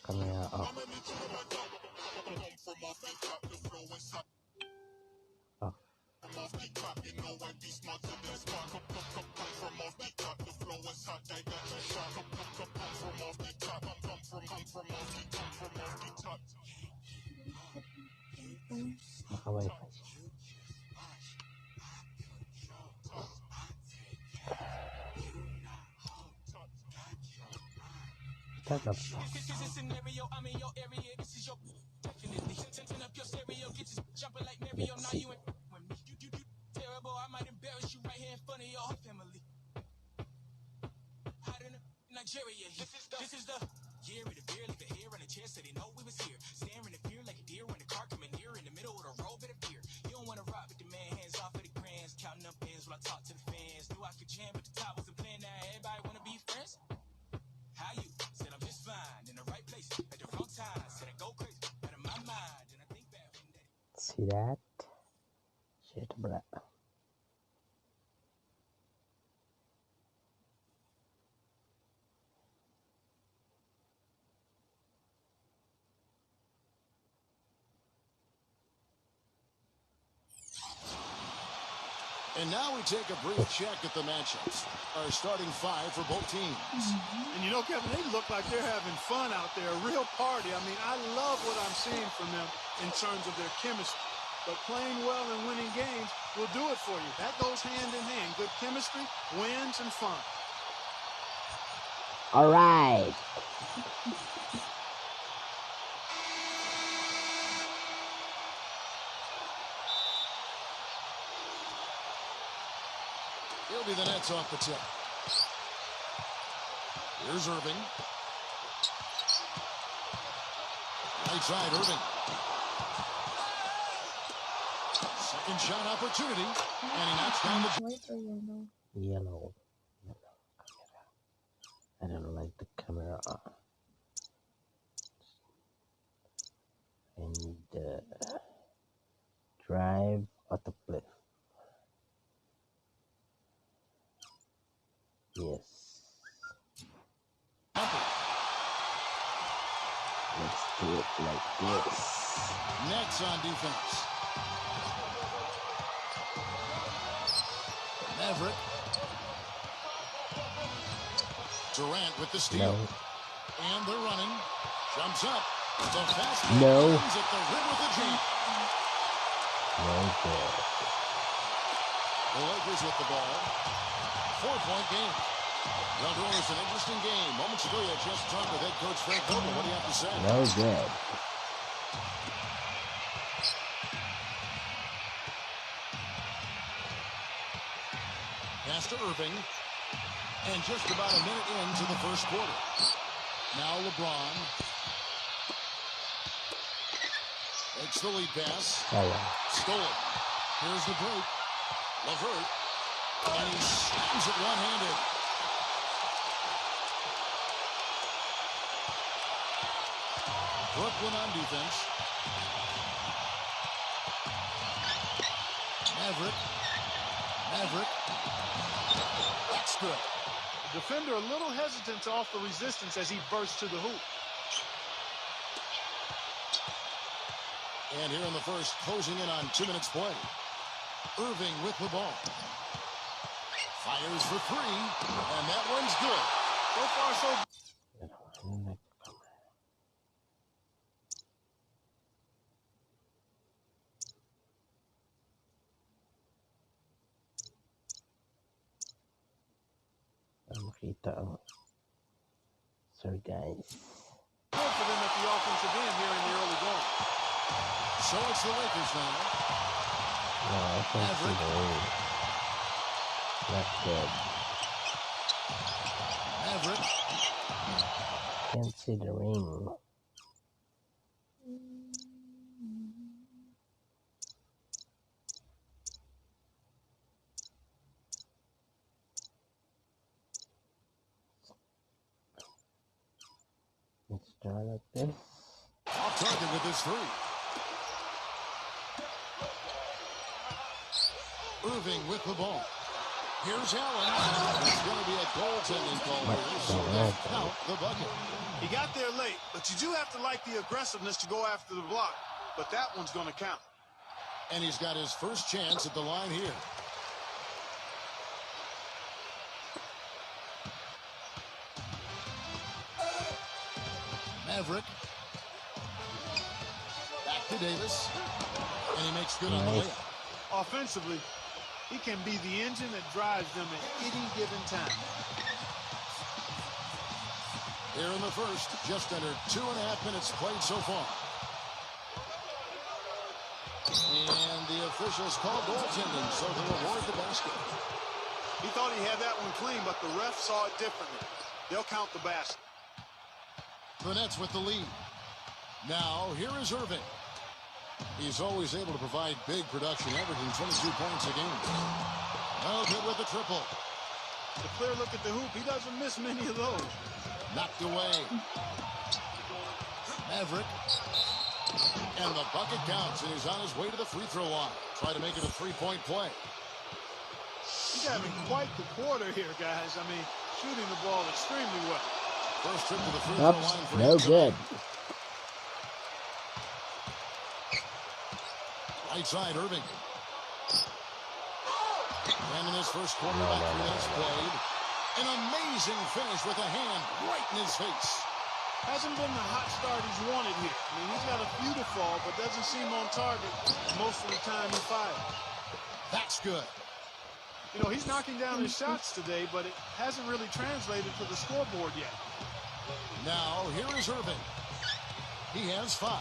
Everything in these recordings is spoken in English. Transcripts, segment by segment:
Camera off. Off. Naka-wifi. Start up. Let's see. This is the year of the beer, leave it here on the chair so they know we was here. Staring at fear like a deer when the car coming near in the middle of the road, bit of fear. You don't wanna rock with the man, hands off of the grands, counting up ends while I talk to the fans. Knew I could jam, but the top wasn't playing that. Everybody wanna be friends? How you? Said I'm just fine, in the right place, at the wrong time. Said I go crazy, out of my mind, and I think back from that. See that? Shit, bruh. And now we take a brief check at the matchups. Our starting five for both teams. And you know, Kevin, they look like they're having fun out there, a real party. I mean, I love what I'm seeing from them in terms of their chemistry. But playing well and winning games will do it for you. That goes hand in hand. Good chemistry, wins, and fun. All right. He'll be the Nets off the tip. Here's Irving. Right side, Irving. Second shot opportunity. And he knocks down the... White or yellow? Yellow. I don't like the camera. And drive at the cliff. Yes. Let's do it like this. Nets on defense. Maverick. Durant with the steal. No. And they're running. Jumps up. The fast No. at the rim with the jam. No good. The Lakers with the ball. 4-point game. Well, doing this an interesting game. Moments ago, you just talked with head coach Frank Vogel. What do you have to say? No good. Pass to Irving. And just about a minute into the first quarter. Now LeBron. Makes the lead pass. Oh, yeah. Stolen. Here's the break. LeVert. And he slams it one-handed. Brooklyn on defense. Maverick. That's good. Defender a little hesitant off the resistance as he bursts to the hoop. And here in the first, closing in on 2 minutes play. Irving with the ball. Fires for three, and that one's good. So far, so Makita ang... Sorry, guys. good for them at the offensive end here in the early going. So it's the Lakers now. No, I can't see the ring. Not good. Maverick. Can't see the ring. Let's try like this. with his three. Irving with the ball. Here's Allen. It's going to be a goaltending call here, so they'll count the bucket. He got there late, but you do have to like the aggressiveness to go after the block. But that one's going to count. And he's got his first chance at the line here. Maverick. Back to Davis. And he makes good on the layup. Offensively, he can be the engine that drives them at any given time. Here in the first, just under 2.5 minutes played so far. And the officials called goaltending, so they'll award the basket. He thought he had that one clean, but the ref saw it differently. They'll count the basket. The Nets with the lead. Now, here is Irving. He's always able to provide big production, averaging 22 points a game. No good with the triple. The clear look at the hoop, he doesn't miss many of those. Knocked away. Maverick. And the bucket counts, and he's on his way to the free throw line. Try to make it a three-point play. He's having quite the quarter here, guys. I mean, shooting the ball extremely well. First trip to the free throw line for no good. Right side, Irving. And in his first quarter, about 3 minutes played. An amazing finish with a hand right in his face. Hasn't been the hot start he's wanted here. I mean, he's got a few to fall, but doesn't seem on target most of the time he fires. That's good. You know, he's knocking down his shots today, but it hasn't really translated to the scoreboard yet. Now, here is Irving. He has 5.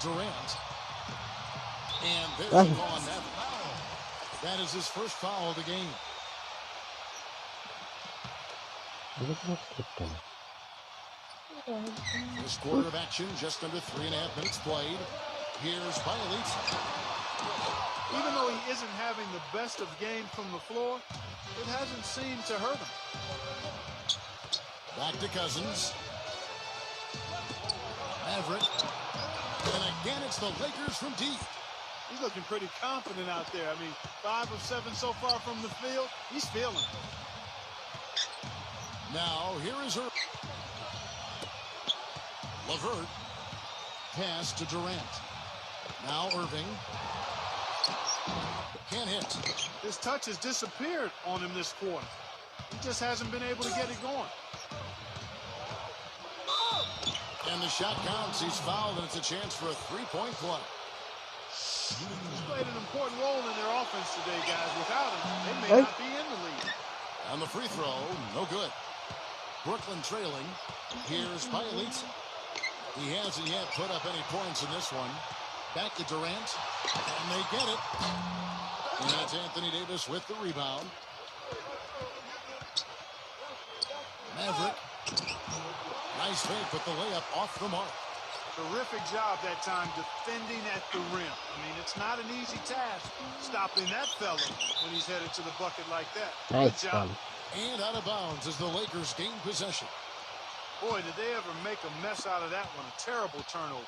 Durant. And there's a call on that. That is his first foul of the game. This quarter of action, just under 3.5 minutes played. Here's Bielitsa. Even though he isn't having the best of game from the floor, it hasn't seemed to hurt him. Back to Cousins. Maverick. And again, it's the Lakers from deep. He's looking pretty confident out there. I mean, 5 of 7 so far from the field. He's feeling it. Now, here is LeVert. Pass to Durant. Now Irving. Can't hit. His touch has disappeared on him this quarter. He just hasn't been able to get it going. And the shot counts. He's fouled, and it's a chance for a three-point play. He's played an important role in their offense today, guys. Without him, they may not be in the lead. And the free throw, no good. Brooklyn trailing. Here's Bielitsa. He hasn't yet put up any points in this one. Back to Durant. And they get it. And that's Anthony Davis with the rebound. Maverick. Nice fake, but the layup off the mark. Terrific job that time defending at the rim. I mean, it's not an easy task stopping that fella when he's headed to the bucket like that. Good job. And out of bounds as the Lakers gain possession. Boy, did they ever make a mess out of that one. A terrible turnover.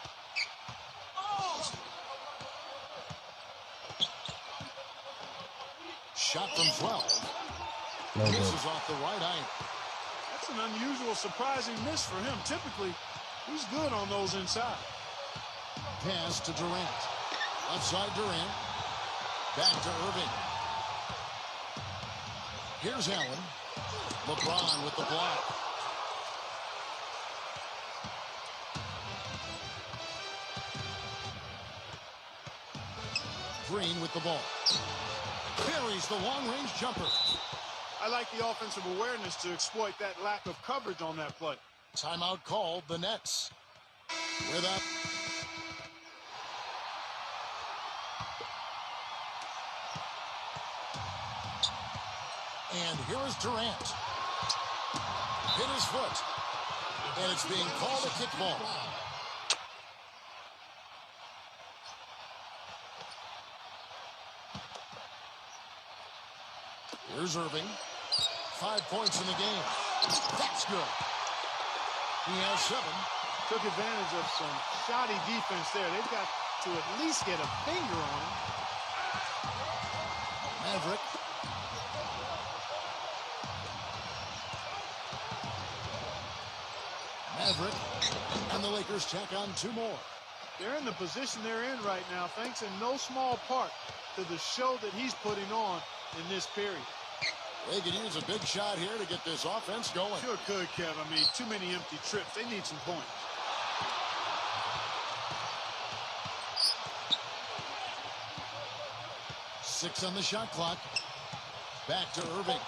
Shot from 12. Misses off the right iron. That's an unusual, surprising miss for him. Typically, he's good on those inside. Pass to Durant. Outside Durant. Back to Irving. Here's Allen. LeBron with the block. Green with the ball. Carries the long-range jumper. I like the offensive awareness to exploit that lack of coverage on that play. Timeout called, the Nets. Without. And here is Durant. Hit his foot. And it's being called a kickball. Here's Irving. 5 points in the game. That's good. He has 7. Took advantage of some shoddy defense there. They've got to at least get a finger on him. Maverick. Maverick. And the Lakers check on 2 more. They're in the position they're in right now, thanks in no small part to the show that he's putting on in this period. They could use a big shot here to get this offense going. Sure could, Kev. I mean, too many empty trips. They need some points. Six on the shot clock. Back to Irving.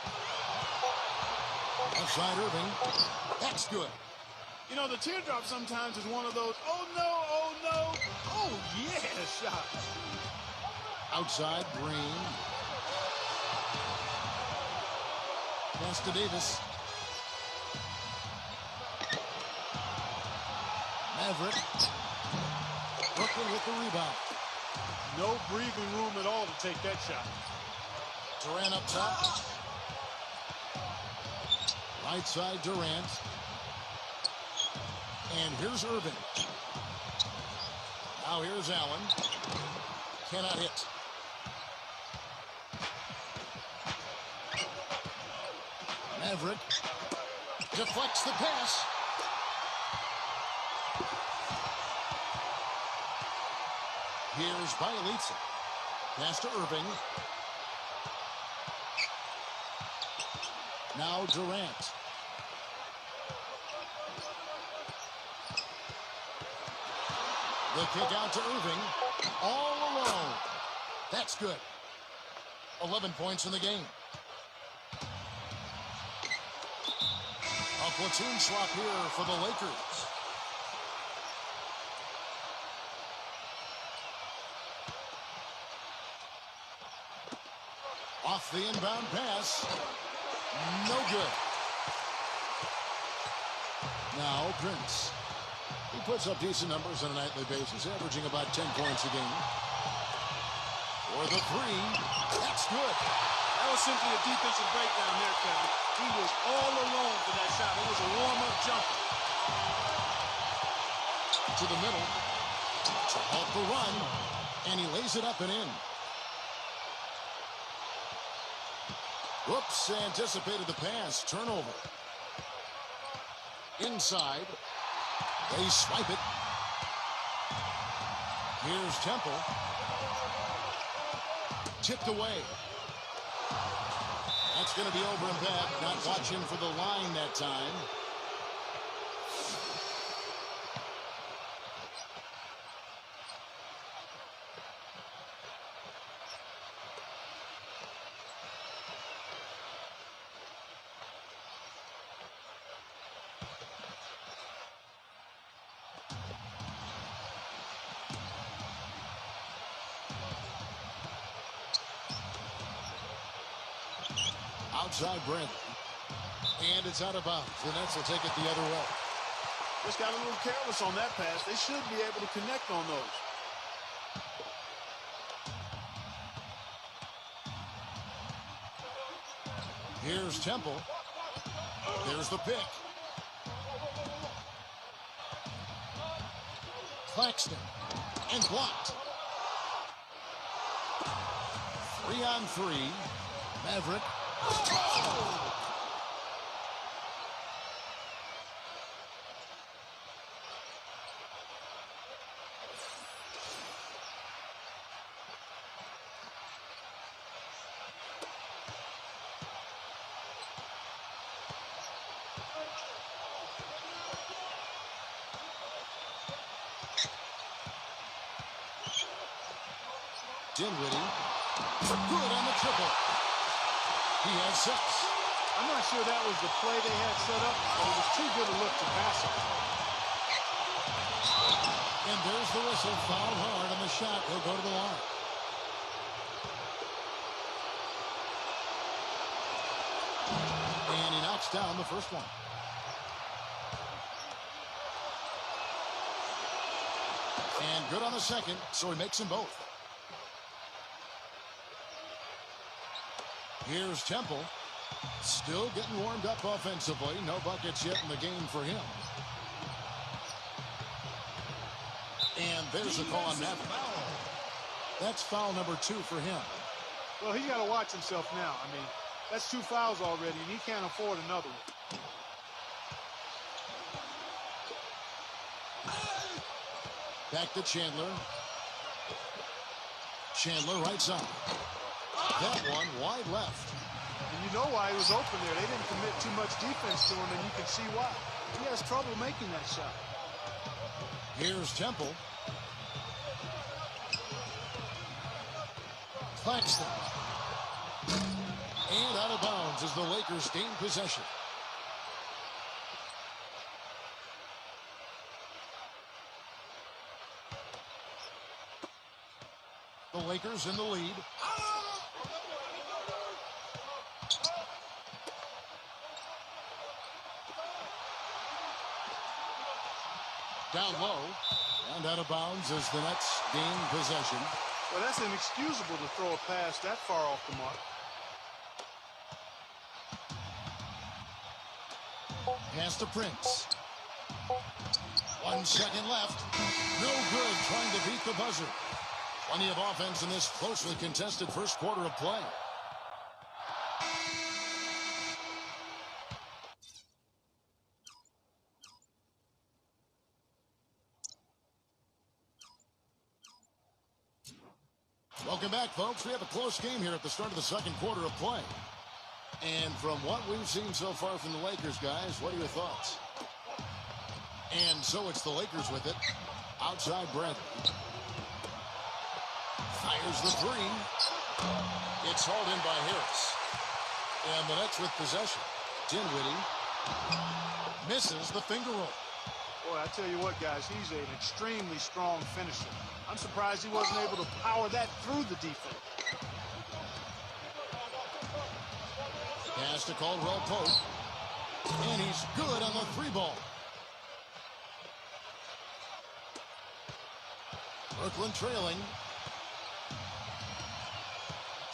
Outside Irving. That's good. You know, the teardrop sometimes is one of those, oh no, oh no, oh yeah shots. Outside Green. Pass to Davis. Maverick. Brooklyn with the rebound. No breathing room at all to take that shot. Durant up top. Right side Durant. And here's Irving. Now here's Allen. Cannot hit. Maverick deflects the pass. Here's Bielitsa. Pass to Irving. Now Durant. The kick out to Irving. All alone. That's good. 11 points in the game. A platoon swap here for the Lakers. Off the inbound pass. No good. Now Prince. He puts up decent numbers on a nightly basis, averaging about 10 points a game. For the 3. That's good. That was simply a defensive breakdown there, Kevin. He was all alone for that shot. It was a warm-up jumper. To the middle. To halt the run. And he lays it up and in. Whoops, anticipated the pass. Turnover. Inside. They swipe it. Here's Temple. Tipped away. That's going to be over and back. Not watching for the line that time. Outside Brent. And it's out of bounds. The Nets will take it the other way. Just got a little careless on that pass. They should be able to connect on those. Here's Temple. There's the pick. Claxton. And blocked. 3-on-3. Maverick. Dinwiddie. Good on the triple. He has 6. I'm not sure that was the play they had set up, but it was too good a look to pass it. And there's the whistle. Fouled hard on the shot. He'll go to the line. And he knocks down the first one. And good on the second, so he makes them both. Here's Temple. Still getting warmed up offensively. No buckets yet in the game for him. And there's a call on that. That's foul number 2 for him. Well, he's got to watch himself now. I mean, that's 2 fouls already, and he can't afford another one. Back to Chandler. Chandler right side. That one wide left. And you know why he was open there. They didn't commit too much defense to him, and you can see why. He has trouble making that shot. Here's Temple. Claxton. And out of bounds as the Lakers gain possession. The Lakers in the lead. Down low. And out of bounds as the Nets gain possession. Well, that's inexcusable to throw a pass that far off the mark. Pass to Prince. 1 second left. No good, trying to beat the buzzer. Plenty of offense in this closely contested first quarter of play. Welcome back, folks. We have a close game here at the start of the second quarter of play. And from what we've seen so far from the Lakers, guys, what are your thoughts? And so it's the Lakers with it. Outside Bradley. Fires the 3. It's hauled in by Harris. And the Nets with possession. Dinwiddie misses the finger roll. Boy, I tell you what, guys, he's an extremely strong finisher. I'm surprised he wasn't able to power that through the defense. Pass to Caldwell Pope. And he's good on the 3-ball. Brooklyn trailing.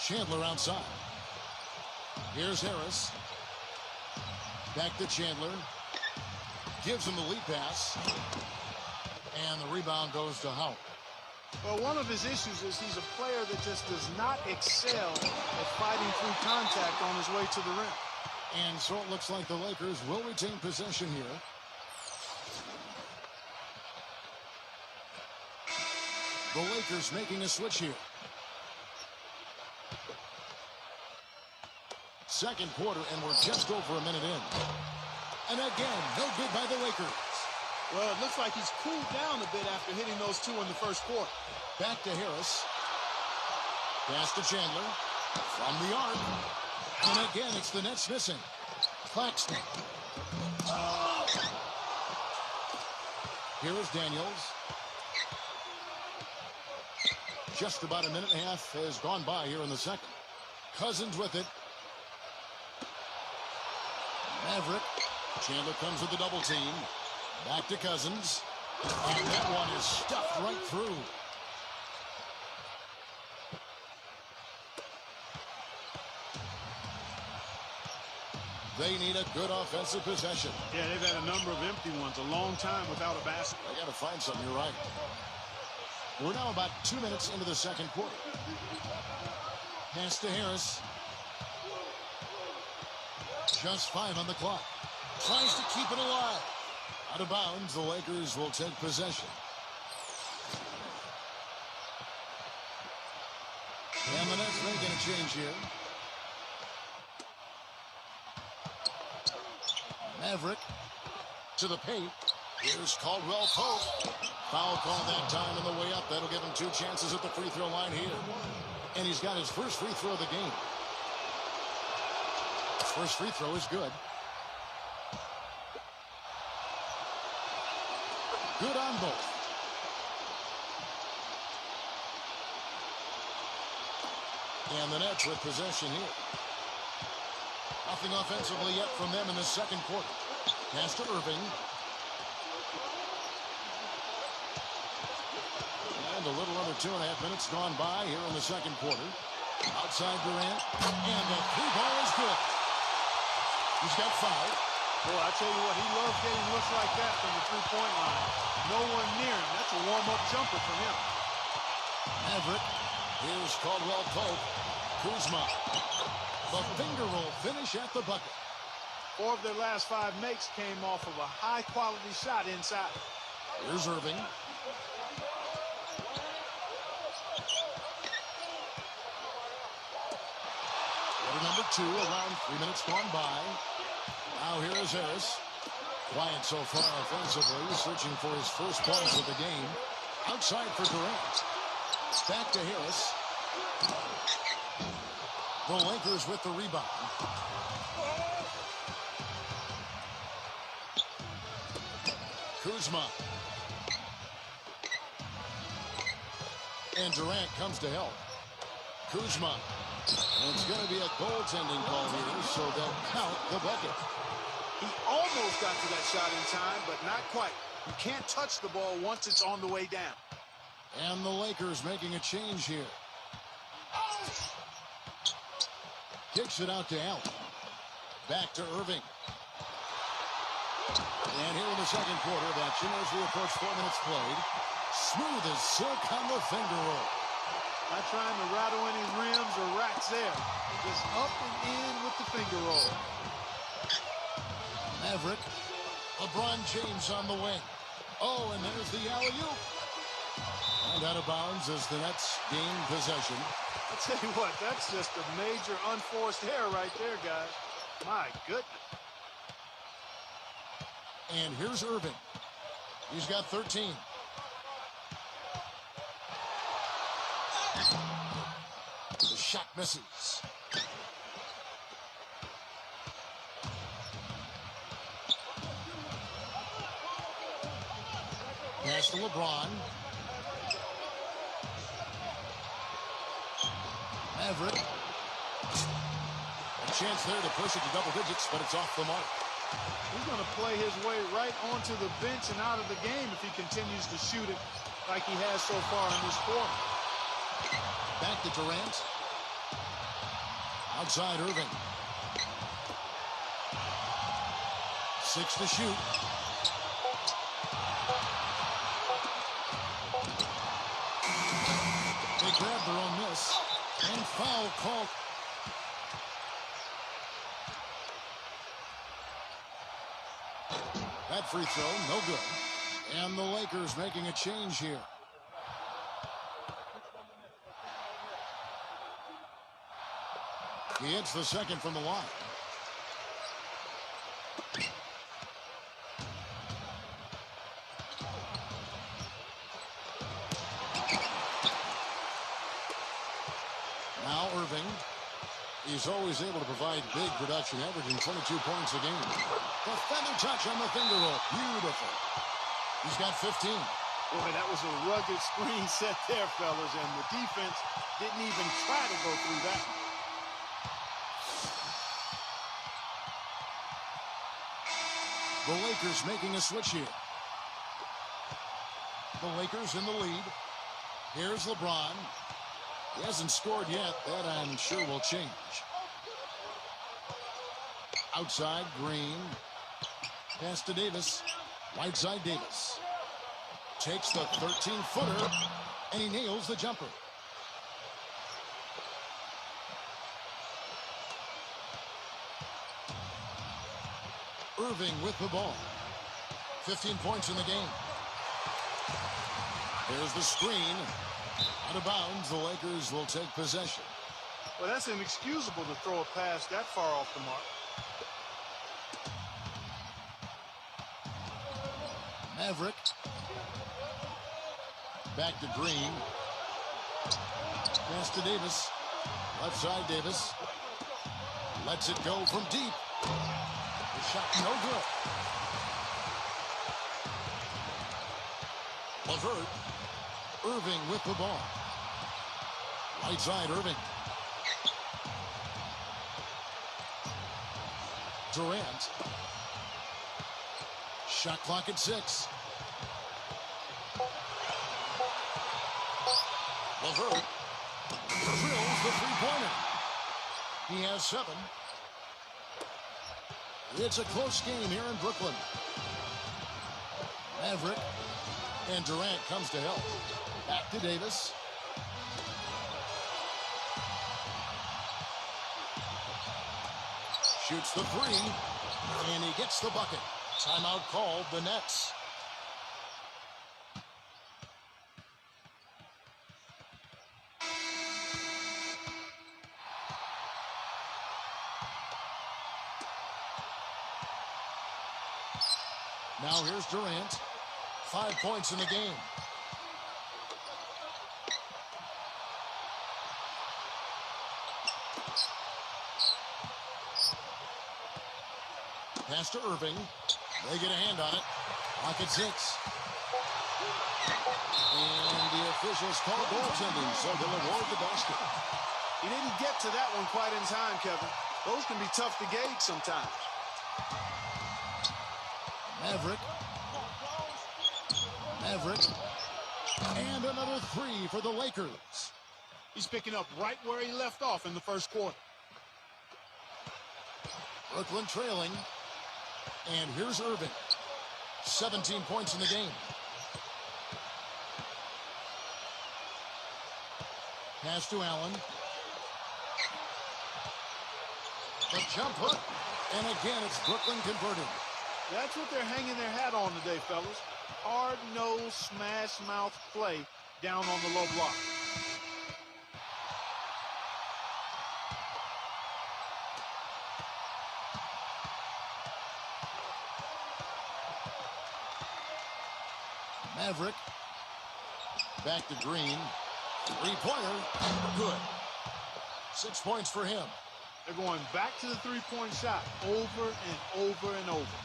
Chandler outside. Here's Harris. Back to Chandler. Gives him the lead pass. And the rebound goes to Howard. Well, one of his issues is he's a player that just does not excel at fighting through contact on his way to the rim. And so it looks like the Lakers will retain possession here. The Lakers making a switch here. Second quarter, and we're just over a minute in. And again, no good by the Lakers. Well, it looks like he's cooled down a bit after hitting those 2 in the first quarter. Back to Harris. Pass to Chandler. From the arc. And again, it's the Nets missing. Claxton. Here is Daniels. Just about a minute and a half has gone by here in the second. Cousins with it. Maverick. Chandler comes with the double team. Back to Cousins. And that one is stuffed right through. They need a good offensive possession. Yeah, they've had a number of empty ones, a long time without a basket. They got to find something, you're right. We're now about 2 minutes into the second quarter. Pass to Harris. Just 5 on the clock. Tries to keep it alive. Out of bounds, the Lakers will take possession. And the Nets making a change here. Maverick to the paint. Here's Caldwell Pope. Foul call that time on the way up. That'll give him 2 chances at the free throw line here. And he's got his first free throw of the game. His first free throw is good. Good on both. And the Nets with possession here. Nothing offensively yet from them in the second quarter. Pass to Irving. And a little under 2.5 minutes gone by here in the second quarter. Outside Durant. And the 3-ball is good. He's got 5. Boy, I tell you what, he loves getting looks like that from the three-point line. No one near him. That's a warm-up jumper for him. Maverick. Here's Caldwell Pope. Kuzma. The finger roll finish at the bucket. 4 of their last 5 makes came off of a high-quality shot inside. Here's Irving. Quarter number 2, around 3 minutes gone by. Now here is Harris. Quiet so far offensively, searching for his first points of the game. Outside for Durant. Back to Harris. The Lakers with the rebound. Kuzma. And Durant comes to help. Kuzma. And it's going to be a goaltending call here, so they'll count the bucket. He almost got to that shot in time, but not quite. You can't touch the ball once it's on the way down. And the Lakers making a change here. Kicks it out to Allen. Back to Irving. And here in the second quarter of action, as we approach 4 minutes played, smooth as silk on the finger roll. Not trying to rattle any rims or racks there. Just up and in with the finger roll. Maverick. LeBron James on the wing. Oh, and there's the alley-oop. And out of bounds as the Nets gain possession. I'll tell you what, that's just a major unforced error right there, guys. My goodness. And here's Irving. He's got 13. The shot misses. Pass to LeBron. Maverick. A chance there to push it to double digits, but it's off the mark. He's going to play his way right onto the bench and out of the game if he continues to shoot it like he has so far in this quarter. Back to Durant. Outside Irving. 6 to shoot. They grab their own miss. And foul called. That free throw, no good. And the Lakers making a change here. He hits the second from the line. Now Irving. He's always able to provide big production, averaging 22 points a game. The feather touch on the finger roll. Beautiful. He's got 15. Boy, that was a rugged screen set there, fellas, and the defense didn't even try to go through that. The Lakers making a switch here. The Lakers in the lead. Here's LeBron. He hasn't scored yet. That, I'm sure, will change. Outside, Green. Pass to Davis. Right side, Davis. Takes the 13-footer, and he nails the jumper. Irving with the ball. 15 points in the game. There's the screen. Out of bounds, the Lakers will take possession. Well, that's inexcusable to throw a pass that far off the mark. Maverick. Back to Green. Pass to Davis. Left side, Davis. Lets it go from deep. The shot no good. LeVert. Irving with the ball. Right side, Irving. Durant. Shot clock at 6. LeVert drills the three-pointer. He has 7. It's a close game here in Brooklyn. Maverick and Durant comes to help. Back to Davis. Shoots the three, and he gets the bucket. Timeout called, the Nets. Now here's Durant. 5 points in the game. Pass to Irving. They get a hand on it. Clock at 6. And the officials call goaltending, so they'll award the basket. He didn't get to that one quite in time, Kevin. Those can be tough to gauge sometimes. Maverick. And another three for the Lakers. He's picking up right where he left off in the first quarter. Brooklyn trailing. And here's Irving. 17 points in the game. Pass to Allen. The jump hook. And again, it's Brooklyn converting. That's what they're hanging their hat on today, fellas. Hard-nosed, smash-mouth play down on the low block. Maverick. Back to Green. Three-pointer. Good. 6 points for him. They're going back to the three-point shot over and over and over.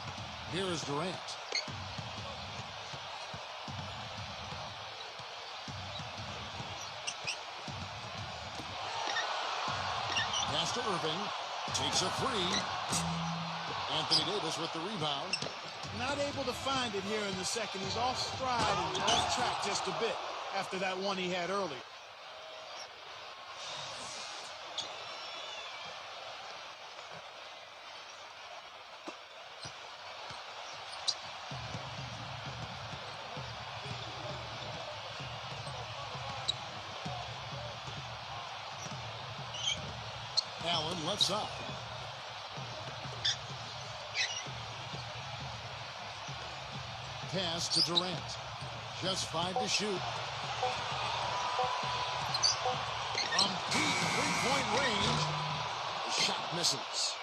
Here is Durant. Pass to Irving. Takes a three. Anthony Davis with the rebound. Not able to find it here in the second. He's off stride and off track just a bit after that one he had earlier. Allen left up. Pass to Durant. Just 5 to shoot. From deep three-point range, the shot misses.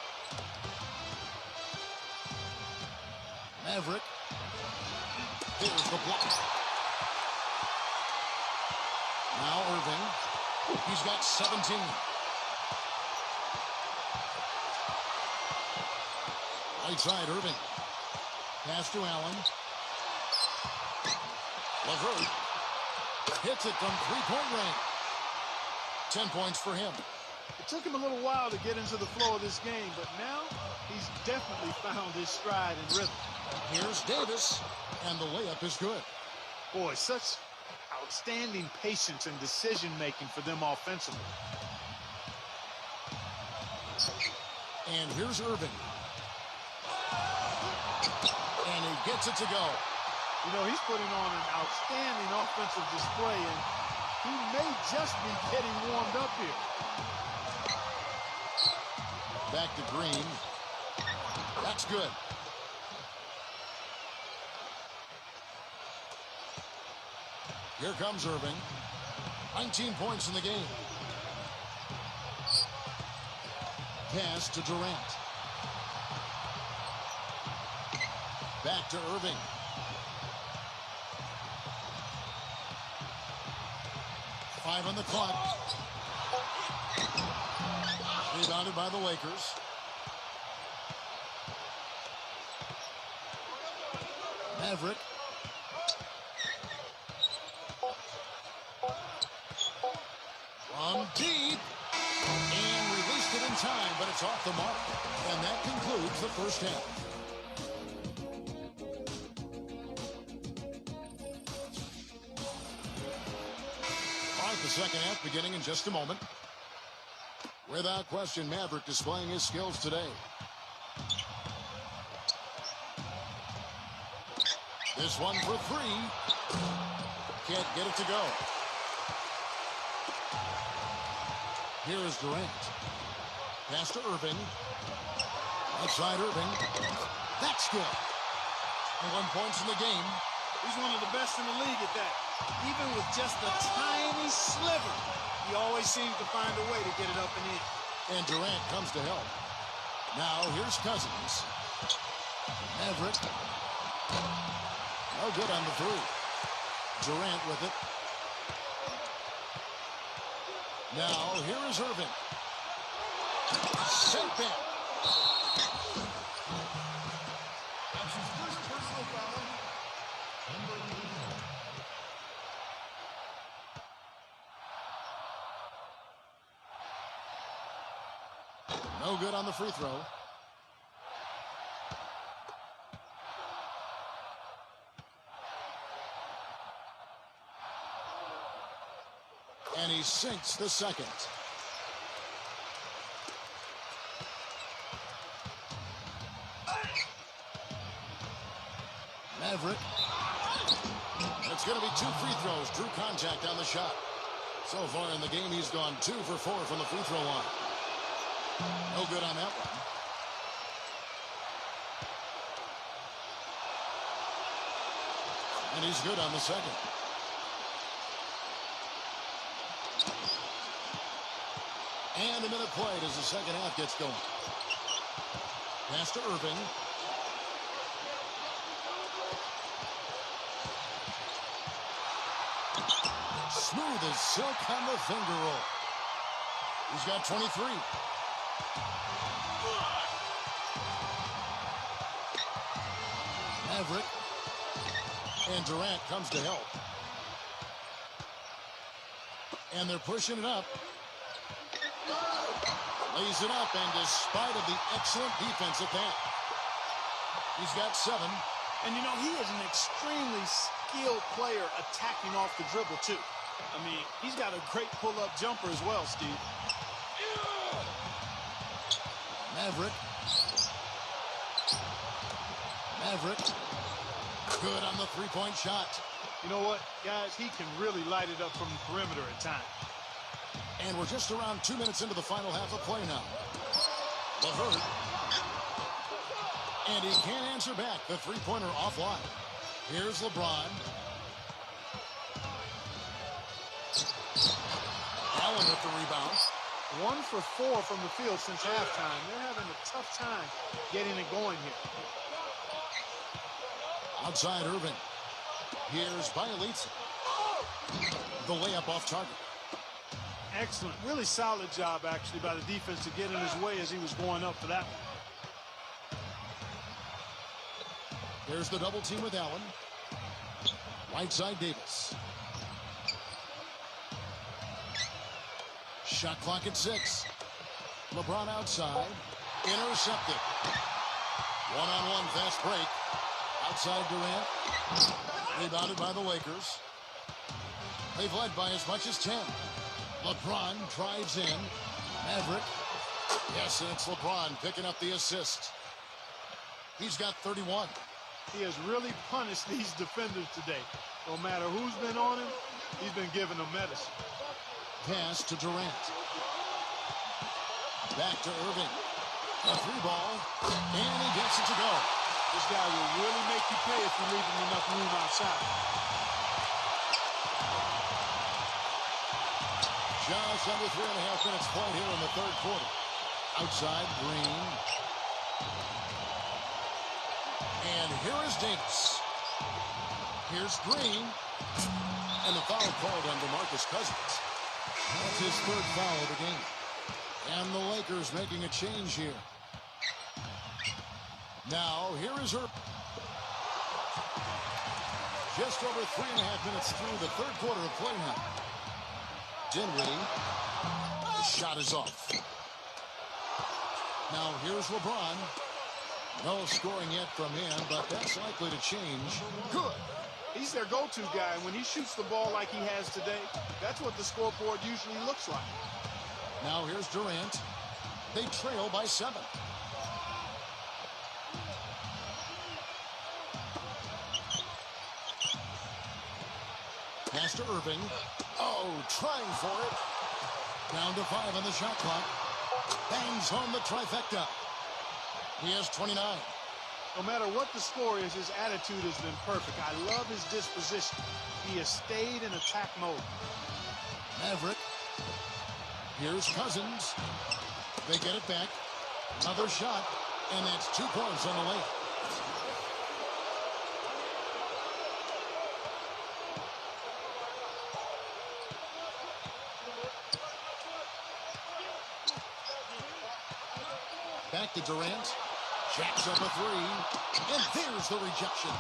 Maverick. Here's the block. Now Irving. He's got 17. Right side, Irving. Pass to Allen. LeVert hits it from three-point range. 10 points for him. It took him a little while to get into the flow of this game, but now he's definitely found his stride and rhythm. Here's Davis, and the layup is good. Boy, such outstanding patience and decision-making for them offensively. And here's Irving. And he gets it to go. You know, he's putting on an outstanding offensive display, and he may just be getting warmed up here. Back to Green. That's good. Here comes Irving. 19 points in the game. Pass to Durant. Back to Irving. Five on the clock. Rebounded by the Lakers. Maverick. From deep. And released it in time, but it's off the mark. And that concludes the first half. The second half beginning in just a moment. Without question, Maverick displaying his skills today. This one for three. Can't get it to go. Here is Durant. Pass to Irving. Outside Irving. That's good. 1 points in the game. He's one of the best in the league at that. Even with just a tiny sliver, he always seems to find a way to get it up and in. And Durant comes to help. Now here's Cousins. Maverick. No good on the three. Durant with it. Now here is Irving. Sent back. That's his first personal foul. No good on the free throw. And he sinks the second. Maverick. It's going to be 2 free throws. Drew contact on the shot. So far in the game, he's gone 2 for 4 from the free throw line. No good on that one. And he's good on the second. And a minute played as the second half gets going. Pass to Irving. Smooth as silk on the finger roll. He's got 23. Maverick. And Durant comes to help. And they're pushing it up. Lays it up, and despite of the excellent defense at that, he's got 7. And, you know, he is an extremely skilled player attacking off the dribble, too. I mean, he's got a great pull-up jumper as well, Steve. Maverick. Maverick. Good on the three-point shot. You know what, guys? He can really light it up from the perimeter at times. And we're just around 2 minutes into the final half of play now. LeVert. And he can't answer back. The three-pointer offline. Here's LeBron. Allen with the rebound. 1 for 4 from the field since halftime. They're having a tough time getting it going here. Outside Irving. Here's Bielitsa. The layup off target. Excellent. Really solid job, actually, by the defense to get in his way as he was going up for that one. There's the double team with Allen. Right side Davis. Shot clock at 6. LeBron outside. Intercepted. One-on-one fast break. Outside Durant. Rebounded by the Lakers. They've led by as much as 10. LeBron drives in. Maverick. Yes, and it's LeBron picking up the assist. He's got 31. He has really punished these defenders today. No matter who's been on him, he's been giving them medicine. Pass to Durant. Back to Irving. A 3-ball. And he gets it to go. This guy will really make you pay if you leave him enough room outside. Just under 3.5 minutes played here in the third quarter. Outside, Green. And here is Davis. Here's Green. And the foul called on DeMarcus Cousins. That's his 3rd foul of the game. And the Lakers making a change here. Now, here is her. Just over 3.5 minutes through the third quarter of play now. Dinwiddie. The shot is off. Now, here's LeBron. No scoring yet from him, but that's likely to change. Good. He's their go-to guy. When he shoots the ball like he has today, that's what the scoreboard usually looks like. Now here's Durant. They trail by 7. to Irving. Oh, trying for it. Down to 5 on the shot clock. Bangs home the trifecta. He has 29. No matter what the score is, his attitude has been perfect. I love his disposition. He has stayed in attack mode. Maverick. Here's Cousins. They get it back. Another shot, and that's 2 points on the layup. Back to Durant. Jacks up a 3. And there's the rejection.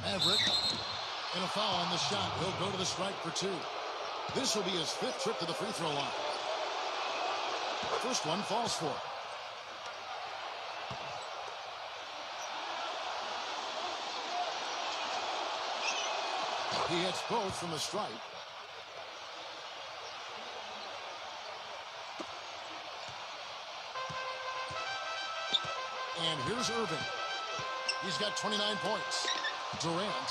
Maverick. And a foul on the shot. He'll go to the strike for 2. This will be his 5th trip to the free throw line. First one falls for him. He hits both from the stripe. And here's Irving. He's got 29 points. Durant.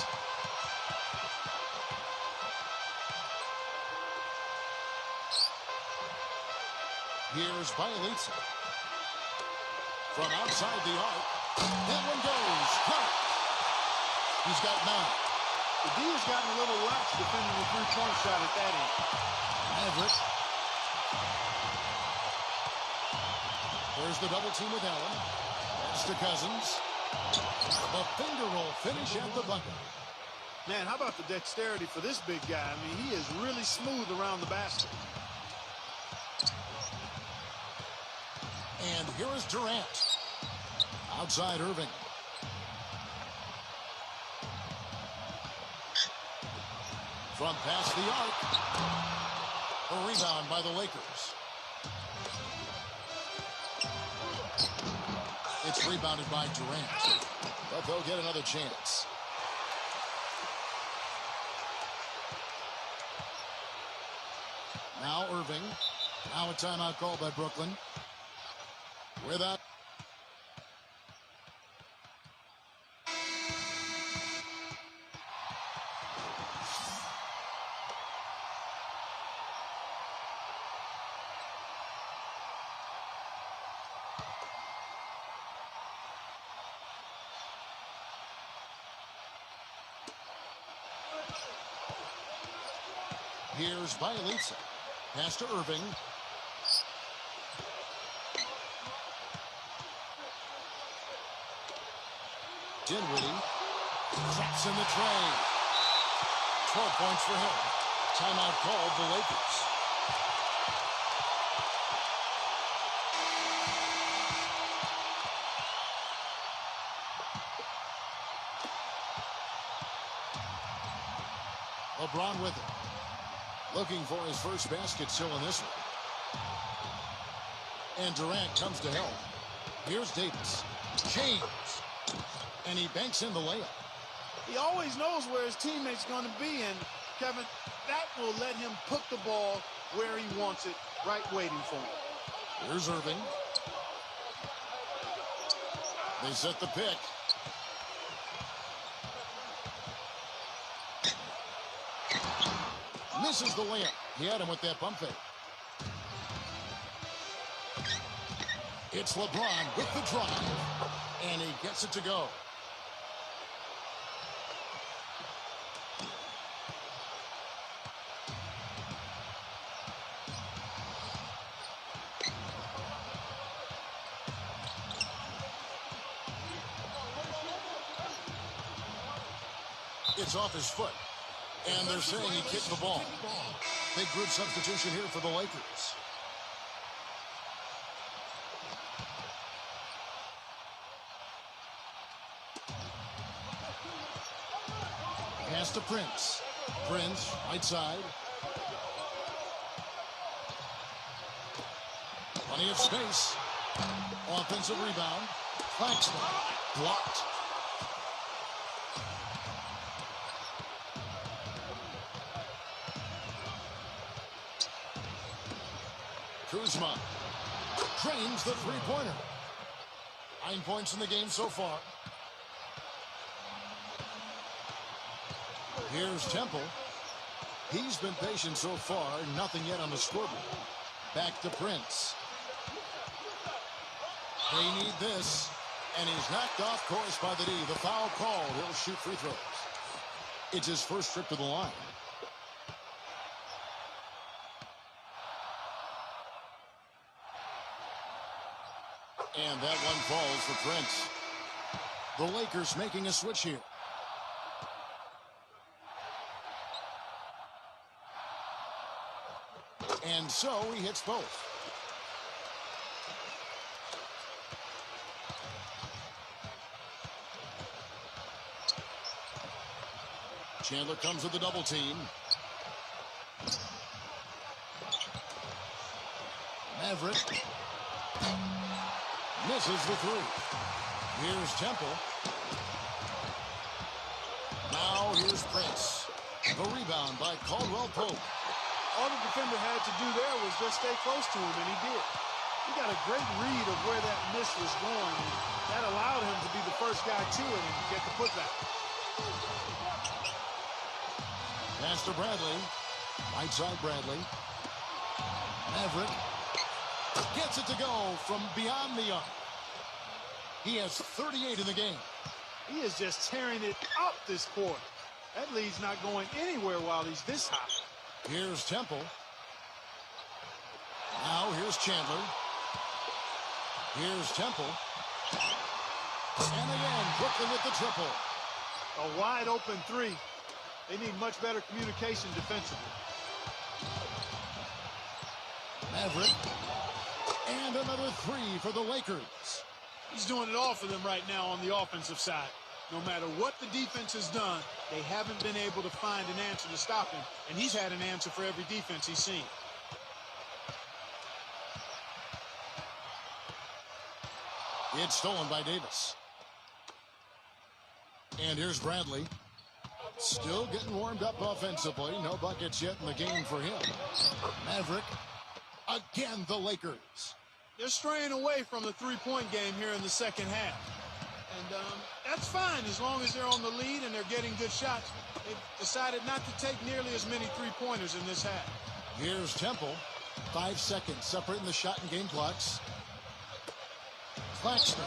Here's Bielitsa. From outside the arc. That one goes. Cut. He's got 9. The D has gotten a little lax defending the three-point shot at that end. Maverick. There's the double team with Allen. That's to Cousins. The finger roll finish at the bucket. Man, how about the dexterity for this big guy? I mean, he is really smooth around the basket. And here is Durant. Outside Irving. From past the arc. A rebound by the Lakers. It's rebounded by Durant. But they'll get another chance. Now Irving. Now a timeout called by Brooklyn. Without. Here's Bielitsa. Pass to Irving. Dinwiddie traps in the tray. 12 points for him. Timeout called the Lakers. LeBron with it. Looking for his first basket still in this one. And Durant comes to help. Here's Davis. James. And he banks in the layup. He always knows where his teammate's going to be, and Kevin, that will let him put the ball where he wants it, right waiting for him. Here's Irving. They set the pick. Misses the layup. He had him with that bump fake. It's LeBron with the drive. And he gets it to go. It's off his foot. And they're saying he kicked the ball. Big group substitution here for the Lakers. Pass to Prince. Prince, right side. Plenty of space. Offensive rebound. Claxton. Blocked. Kuzma drains the three-pointer. 9 points in the game so far. Here's Temple. He's been patient so far. Nothing yet on the scoreboard. Back to Prince. They need this. And he's knocked off course by the D. The foul called. He'll shoot free throws. It's his first trip to the line. And that one falls for Prince. The Lakers making a switch here. And so he hits both. Chandler comes with the double team. Maverick misses the three. Here's Temple. Now here's Prince. The rebound by Caldwell Pope. All the defender had to do there was just stay close to him, and he did. He got a great read of where that miss was going, and that allowed him to be the first guy to it and get the putback. Pass to Bradley. Right side Bradley. Maverick gets it to go from beyond the arc. He has 38 in the game. He is just tearing it up this quarter. That lead's not going anywhere while he's this high. Here's Temple. Now here's Chandler. Here's Temple. And again, Brooklyn with the triple. A wide open three. They need much better communication defensively. Maverick. And another three for the Lakers. He's doing it all for them right now on the offensive side. No matter what the defense has done, they haven't been able to find an answer to stop him, and he's had an answer for every defense he's seen. It's stolen by Davis. And here's Bradley. Still getting warmed up offensively. No buckets yet in the game for him. Maverick. Again, the Lakers. They're straying away from the three-point game here in the second half. And that's fine as long as they're on the lead and they're getting good shots. They've decided not to take nearly as many three-pointers in this half. Here's Temple. 5 seconds separating the shot and game clocks. Claxton.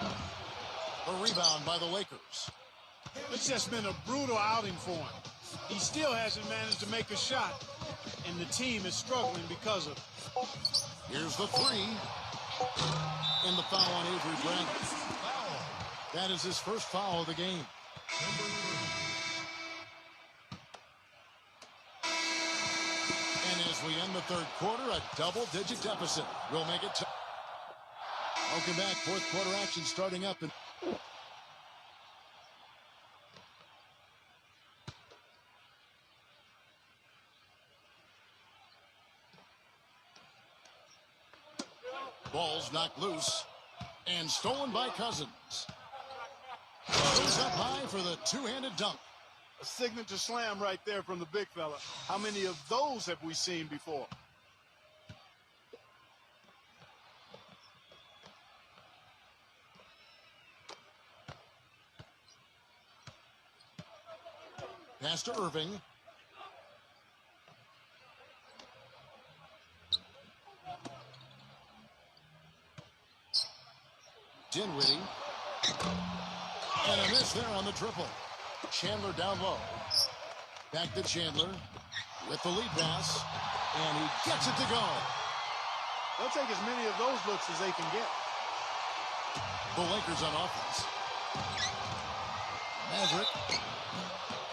A rebound by the Lakers. It's just been a brutal outing for him. He still hasn't managed to make a shot, and the team is struggling because of it. Here's the three. And the foul on Avery Bradley. That is his first foul of the game. And as we end the third quarter, a double-digit deficit. We'll make it. Welcome back. Fourth quarter action starting up. Ball's knocked loose and stolen by Cousins. Goes up high for the two-handed dunk. A signature slam right there from the big fella. How many of those have we seen before? Pass to Irving. Dinwiddie. And a miss there on the triple. Chandler down low. Back to Chandler with the lead pass. And he gets it to go. They'll take as many of those looks as they can get. The Lakers on offense. Maverick.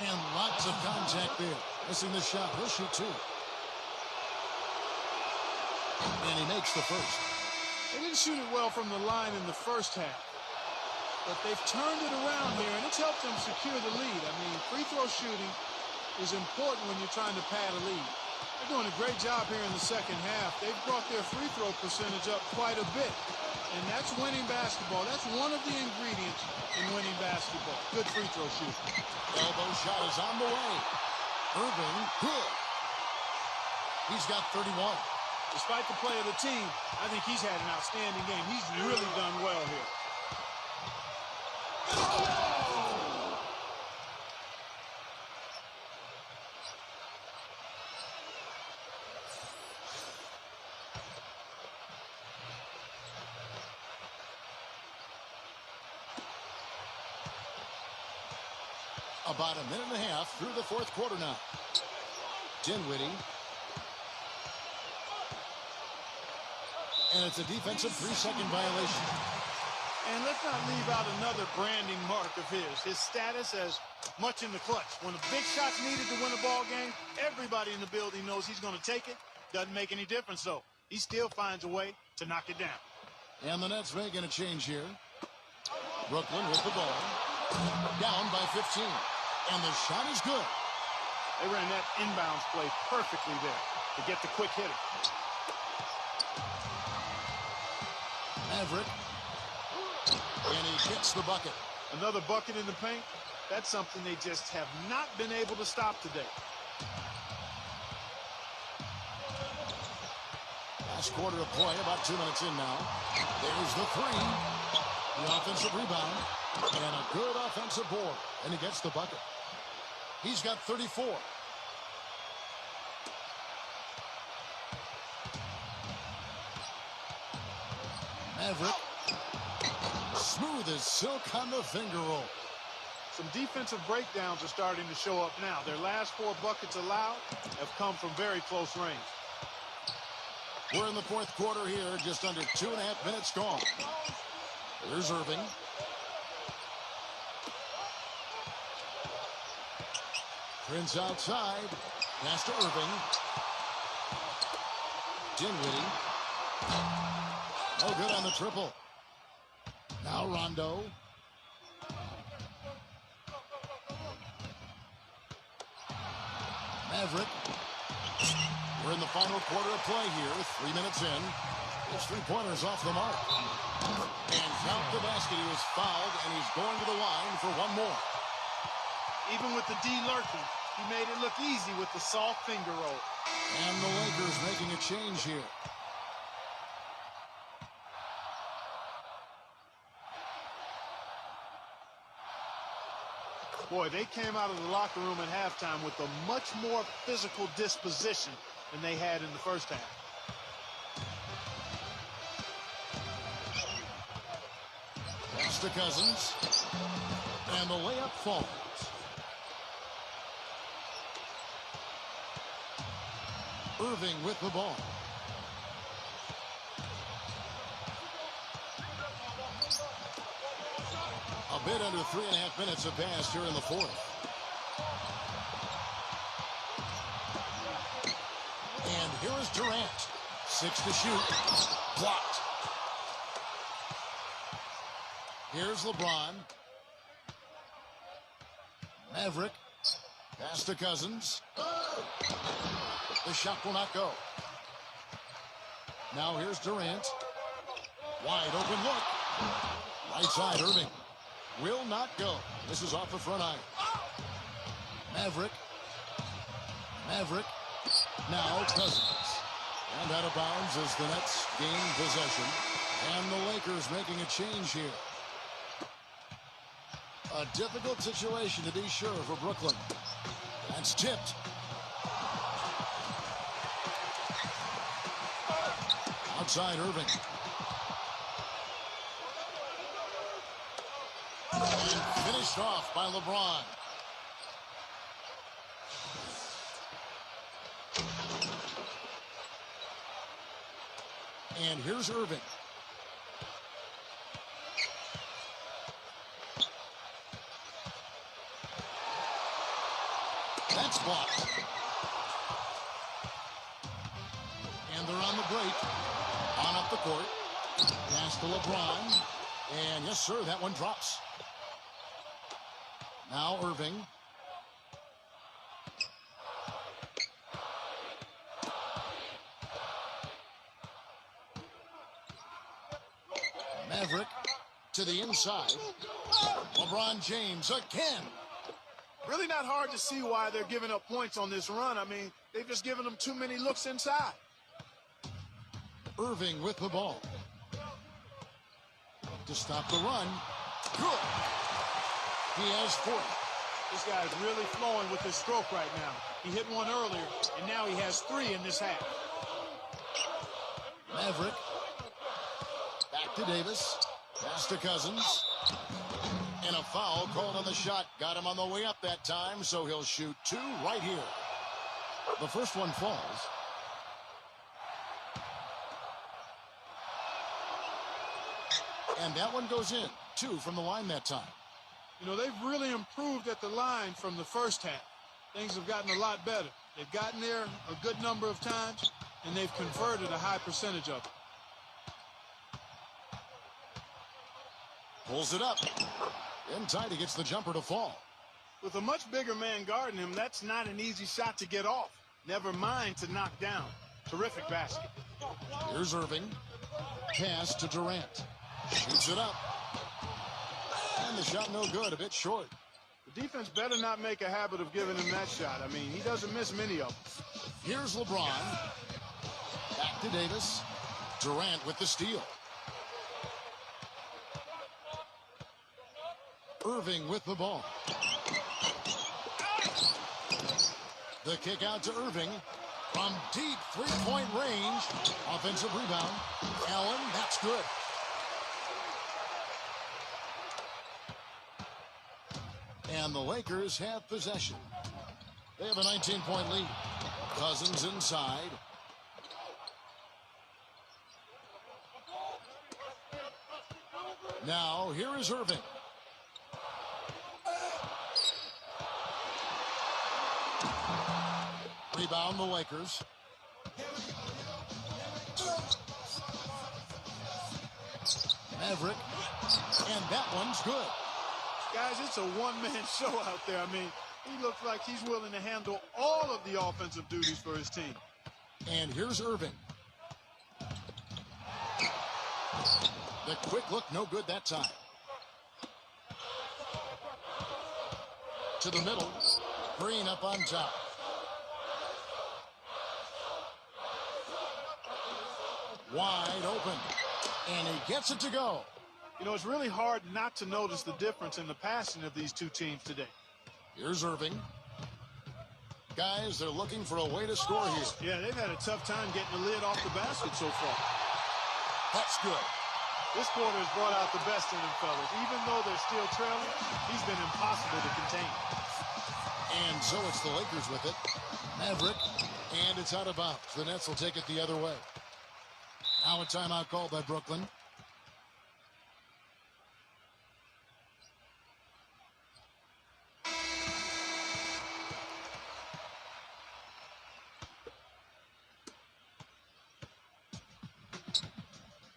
And lots of contact there. Missing the shot. He'll shoot two. And he makes the first. They didn't shoot it well from the line in the first half. But they've turned it around here, and it's helped them secure the lead. I mean, free throw shooting is important when you're trying to pad a lead. They're doing a great job here in the second half. They've brought their free throw percentage up quite a bit. And that's winning basketball. That's one of the ingredients in winning basketball. Good free throw shooting. Elbow shot is on the way. Irving, good. He's got 31. Despite the play of the team, I think he's had an outstanding game. He's really done well here. About a minute and a half through the fourth quarter now. Dinwiddie. And it's a defensive 3-second violation. And let's not leave out another branding mark of his status as much in the clutch. When a big shot's needed to win a ball game, everybody in the building knows he's going to take it. Doesn't make any difference, though. He still finds a way to knock it down. And the Nets making a change here. Brooklyn with the ball. Down by 15. And the shot is good. They ran that inbounds play perfectly there to get the quick hitter. Maverick. And he gets the bucket. Another bucket in the paint. That's something they just have not been able to stop today. Last quarter of play, about 2 minutes in now. There's the three. The offensive rebound. And a good offensive board. And he gets the bucket. He's got 34. Maverick. Smooth as silk on the finger roll. Some defensive breakdowns are starting to show up now. Their last 4 buckets allowed have come from very close range. We're in the fourth quarter here, just under 2.5 minutes gone. Here's Irving. Prince outside. Pass to Irving. Dinwiddie. No good on the triple. Now Rondo. Maverick. We're in the final quarter of play here. 3 minutes in. His three-pointer's off the mark. And count the basket. He was fouled, and he's going to the line for one more. Even with the D lurking, he made it look easy with the soft finger roll. And the Lakers making a change here. Boy, they came out of the locker room at halftime with a much more physical disposition than they had in the first half. Pass to Cousins. And the layup falls. Irving with the ball. A bit under 3.5 minutes have passed here in the fourth. And here is Durant. 6 to shoot. Blocked. Here's LeBron. Maverick. Pass to Cousins. The shot will not go. Now here's Durant. Wide open look. Right side, Irving. Will not go. This is off the front iron. Maverick. Maverick. Now Cousins. And out of bounds as the Nets gain possession. And the Lakers making a change here. A difficult situation to be sure for Brooklyn. That's tipped. Outside Irving. And finished off by LeBron. And here's Irving. That's blocked. And they're on the break. On up the court. Pass to LeBron. And yes, sir, that one drops. Now Irving. Maverick to the inside. LeBron James again. Really not hard to see why they're giving up points on this run. I mean, they've just given them too many looks inside. Irving with the ball. To stop the run. Good. He has 40. This guy's really flowing with his stroke right now. He hit one earlier, and now he has 3 in this half. Maverick. Back to Davis. Pass to Cousins. And a foul called on the shot. Got him on the way up that time, so he'll shoot 2 right here. The first one falls. And that one goes in. 2 from the line that time. You know, they've really improved at the line from the first half. Things have gotten a lot better. They've gotten there a good number of times, and they've converted a high percentage of it. Pulls it up. In tight, he gets the jumper to fall. With a much bigger man guarding him, that's not an easy shot to get off. Never mind to knock down. Terrific basket. Here's Irving. Pass to Durant. Shoots it up. And the shot no good, a bit short. The defense better not make a habit of giving him that shot. I mean, he doesn't miss many of them. Here's LeBron. Back to Davis. Durant with the steal. Irving with the ball. The kick out to Irving. From deep three-point range. Offensive rebound. Allen, that's good. And the Lakers have possession. They have a 19-point lead. Cousins inside. Now, here is Irving. Rebound the Lakers. Maverick. And that one's good. Guys, it's a one-man show out there. I mean, he looks like he's willing to handle all of the offensive duties for his team. And here's Irving. The quick look, no good that time. To the middle. Green up on top. Wide open. And he gets it to go. You know, it's really hard not to notice the difference in the passing of these two teams today. Here's Irving. Guys, they're looking for a way to score here. Yeah, they've had a tough time getting the lid off the basket so far. That's good. This quarter has brought out the best in them, fellas. Even though they're still trailing, he's been impossible to contain. And so it's the Lakers with it. Maverick. And it's out of bounds. The Nets will take it the other way. Now a timeout called by Brooklyn.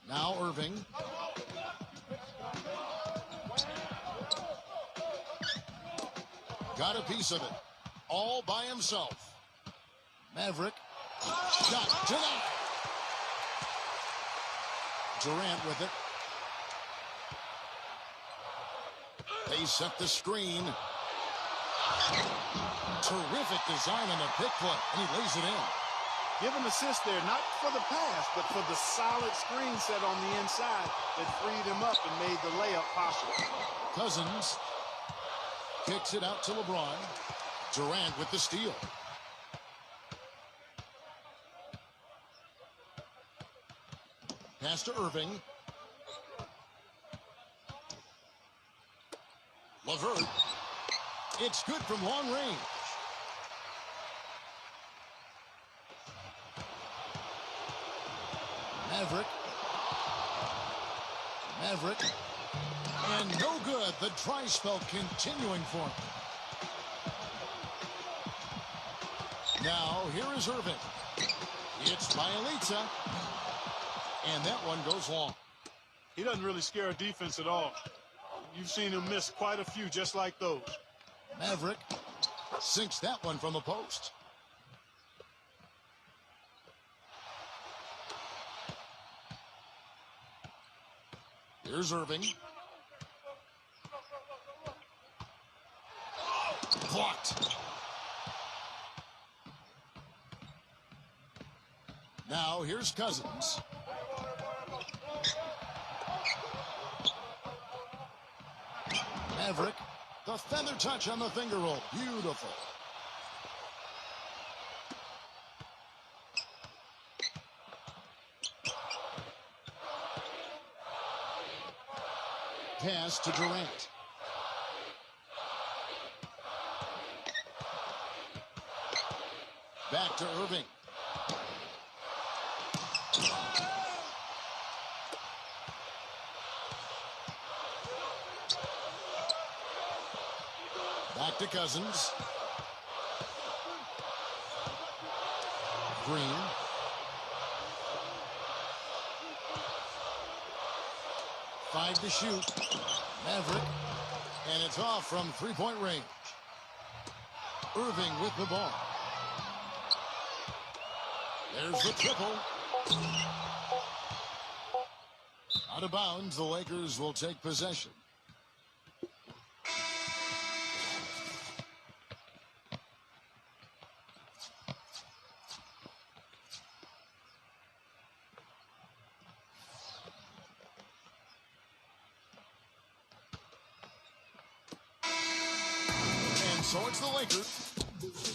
Now Irving. Got a piece of it. All by himself. Maverick. Shot to that. Durant with it. They set the screen. Terrific design on the pick play. And he lays it in. Give him assist there, not for the pass, but for the solid screen set on the inside that freed him up and made the layup possible. Cousins kicks it out to LeBron. Durant with the steal. Pass to Irving. LeVert. It's good from long range. Maverick. And no good. The dry spell continuing for him. Now, here is Irving. It's Bielitsa. And that one goes long. He doesn't really scare a defense at all. You've seen him miss quite a few just like those. Maverick sinks that one from the post. Here's Irving. Blocked. Now here's Cousins. Maverick. The feather touch on the finger roll. Beautiful. Pass to Durant. Back to Irving. Back to Cousins. Green. Five to shoot. Maverick. And it's off from three-point range. Irving with the ball. There's the triple. Out of bounds, the Lakers will take possession. And so it's the Lakers.